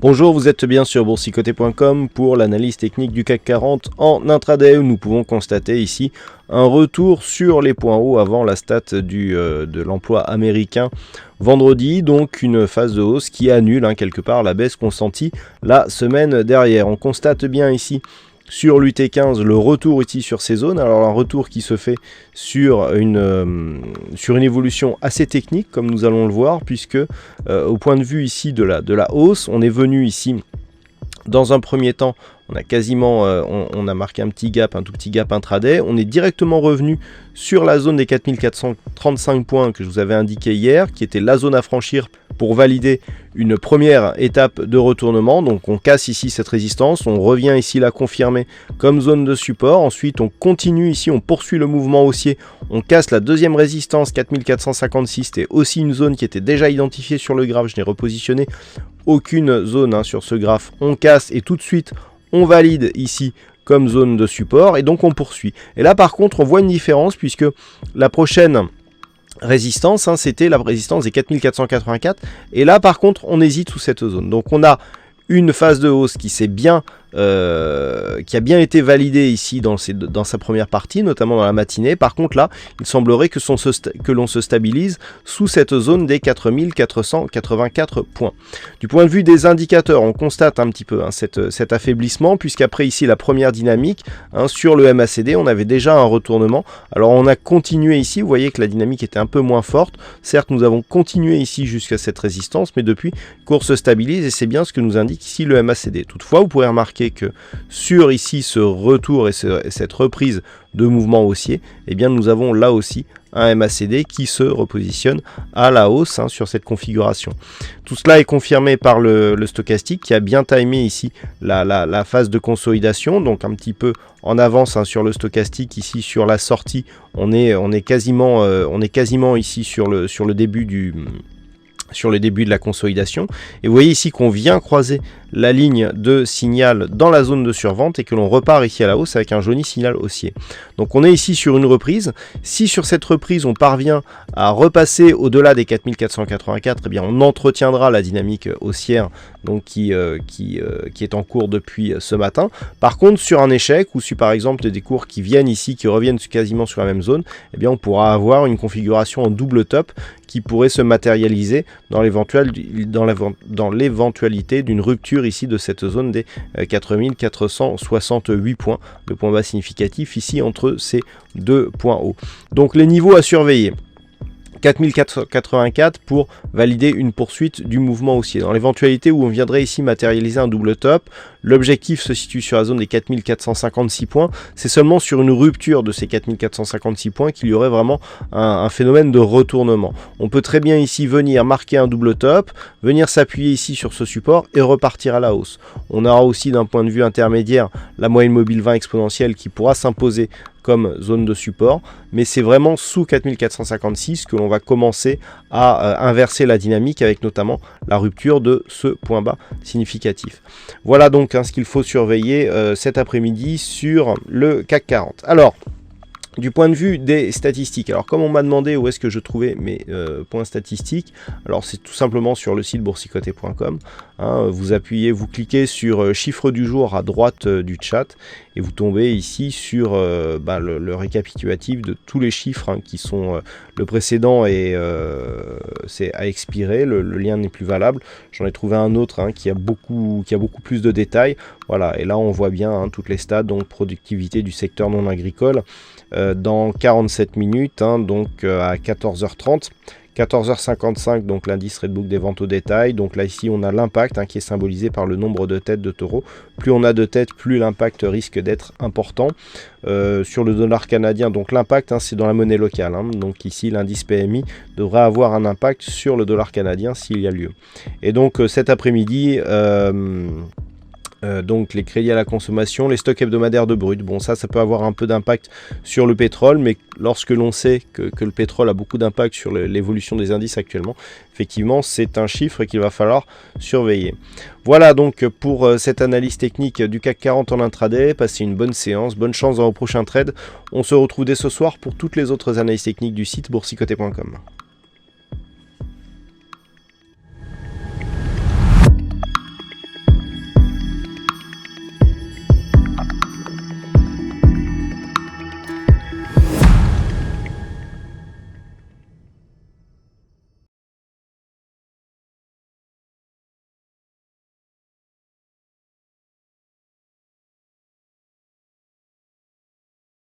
Bonjour, vous êtes bien sur boursicoté.com pour l'analyse technique du CAC 40 en intraday où nous pouvons constater ici un retour sur les points hauts avant la stat de l'emploi américain vendredi, donc une phase de hausse qui annule quelque part la baisse consentie la semaine dernière. On constate bien ici sur l'UT15 le retour ici sur ces zones, alors un retour qui se fait sur une évolution assez technique comme nous allons le voir, puisque au point de vue ici de la hausse, on est venu ici dans un premier temps, on a quasiment, on a marqué un tout petit gap intraday, on est directement revenu sur la zone des 4435 points que je vous avais indiqué hier, qui était la zone à franchir pour valider une première étape de retournement. Donc on casse ici cette résistance, on revient ici la confirmer comme zone de support, ensuite on continue ici, on poursuit le mouvement haussier, on casse la deuxième résistance 4456, c'était aussi une zone qui était déjà identifiée sur le graphe, je n'ai repositionné aucune zone sur ce graphe, on casse et tout de suite on valide ici comme zone de support et donc on poursuit. Et là par contre on voit une différence puisque la prochaine résistance c'était la résistance des 4484 et là par contre on hésite sous cette zone. Donc on a une phase de hausse qui a bien été validée ici dans sa première partie, notamment dans la matinée. Par contre là, il semblerait que l'on se stabilise sous cette zone des 4484 points. Du point de vue des indicateurs, on constate un petit peu cet affaiblissement, puisqu'après ici la première dynamique, sur le MACD, on avait déjà un retournement. Alors on a continué ici, vous voyez que la dynamique était un peu moins forte. Certes, nous avons continué ici jusqu'à cette résistance, mais depuis, course se stabilise et c'est bien ce que nous indique ici le MACD. Toutefois, vous pourrez remarquer que sur ici ce retour et cette reprise de mouvement haussier, eh bien nous avons là aussi un MACD qui se repositionne à la hausse sur cette configuration. Tout cela est confirmé par le stochastique qui a bien timé ici la phase de consolidation, donc un petit peu en avance sur le stochastique. Ici sur la sortie, on est quasiment ici sur le début de la consolidation. Et vous voyez ici qu'on vient croiser la ligne de signal dans la zone de survente et que l'on repart ici à la hausse avec un joli signal haussier. Donc on est ici sur une reprise. Si sur cette reprise on parvient à repasser au-delà des 4484, eh bien on entretiendra la dynamique haussière donc qui est en cours depuis ce matin. Par contre, sur un échec ou sur par exemple des cours qui viennent ici, qui reviennent quasiment sur la même zone, eh bien on pourra avoir une configuration en double top qui pourrait se matérialiser dans l'éventualité d'une rupture ici de cette zone des 4468 points, le point bas significatif ici entre ces deux points hauts. Donc les niveaux à surveiller. 4484 pour valider une poursuite du mouvement haussier. Dans l'éventualité où on viendrait ici matérialiser un double top, l'objectif se situe sur la zone des 4456 points. C'est seulement sur une rupture de ces 4456 points qu'il y aurait vraiment un phénomène de retournement. On peut très bien ici venir marquer un double top, venir s'appuyer ici sur ce support et repartir à la hausse. On aura aussi d'un point de vue intermédiaire la moyenne mobile 20 exponentielle qui pourra s'imposer comme zone de support, mais c'est vraiment sous 4456 que l'on va commencer à inverser la dynamique avec notamment la rupture de ce point bas significatif. Voilà donc ce qu'il faut surveiller cet après-midi sur le CAC 40. Alors, du point de vue des statistiques, alors comme on m'a demandé où est-ce que je trouvais mes points statistiques, alors c'est tout simplement sur le site boursicoté.com. Vous appuyez, vous cliquez sur chiffre du jour à droite du chat et vous tombez ici sur le récapitulatif de tous les chiffres qui sont le précédent et c'est à expirer, le lien n'est plus valable. J'en ai trouvé un autre qui a beaucoup plus de détails. Voilà, et là on voit bien toutes les stats, donc productivité du secteur non agricole dans 47 minutes, donc à 14h30. 14h55, donc l'indice Redbook des ventes au détail. Donc là ici on a l'impact qui est symbolisé par le nombre de têtes de taureaux. Plus on a de têtes, plus l'impact risque d'être important. Sur le dollar canadien, donc l'impact c'est dans la monnaie locale. Donc ici l'indice PMI devrait avoir un impact sur le dollar canadien s'il y a lieu. Et donc cet après-midi, donc les crédits à la consommation, les stocks hebdomadaires de brut, bon ça peut avoir un peu d'impact sur le pétrole, mais lorsque l'on sait que le pétrole a beaucoup d'impact sur l'évolution des indices actuellement, effectivement c'est un chiffre qu'il va falloir surveiller. Voilà donc pour cette analyse technique du CAC 40 en intraday. Passez une bonne séance, bonne chance dans vos prochains trades. On se retrouve dès ce soir pour toutes les autres analyses techniques du site boursicoté.com.